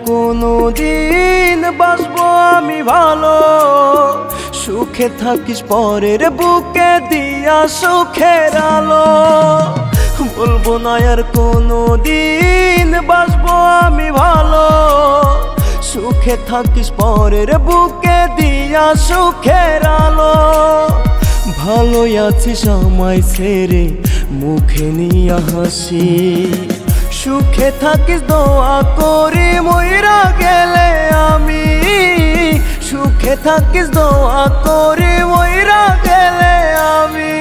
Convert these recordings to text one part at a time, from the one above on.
কোনো দিন বাসবো আমি ভালো, সুখে থাকিস পরের বুকে দিয়া সুখের আলো। বলবো না আর কোনো দিন বাসবো আমি ভালো, সুখে থাকিস পরের বুকে দিয়া সুখের আলো। ভালোই আছিস আমায় ছেড়ে মুখে নিয়া হাসি, সুখে থাকিস দোয়া করি মইরা গেলে আমি, সুখে থাকিস দোয়া করি মইরা গেলে আমি।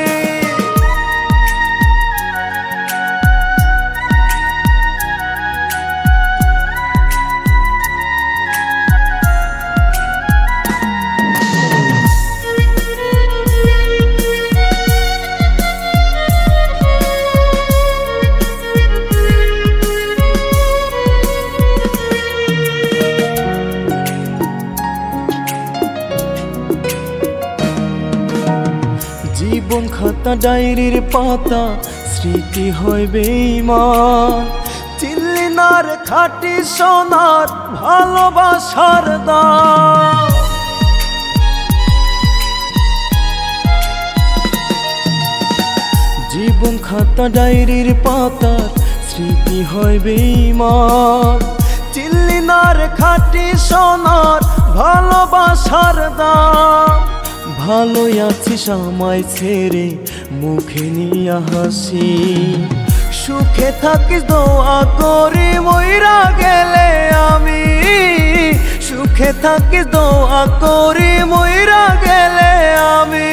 জীবন খাতা ডায়েরির পাতা স্মৃতি হয় বেঈমান, চিনলি না রে খাঁটি সোনার ভালোবাসার দাম। জীবন খাতা ডায়েরির পাতা স্মৃতি হয় বেঈমান, চিনলি না রে খাঁটি সোনার ভালোবাসার দাম। ভালোই আছিস আমায় ছেড়ে মুখে নিয়া হাসি, সুখে থাকিস দোয়া করি মইরা গেলে আমি, সুখে থাকিস দোয়া করি মইরা গেলে আমি।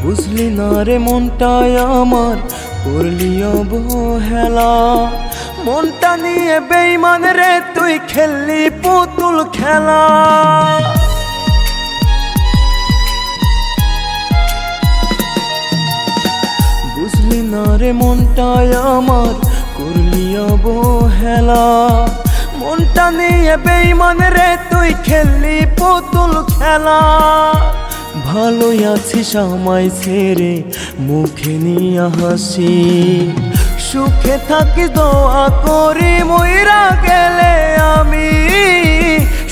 বুঝলি না রে মনটায় আমার করলি অবহেলা, মনটা নিয়ে বেঈমান রে তুই খেললি পুতুল খেলা। বুঝলি না রে মনটায় আমার করলি অবহেলা, মনটা নিয়ে বেঈমান রে তুই খেললি পুতুল খেলা। ভালোই আছিস আমায় ছেড়ে মুখে নিয়া হাসি, সুখে থাকিস দোয়া করি মইরা গেলে আমি,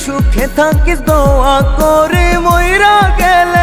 সুখে থাকিস দোয়া করি মইরা গেলে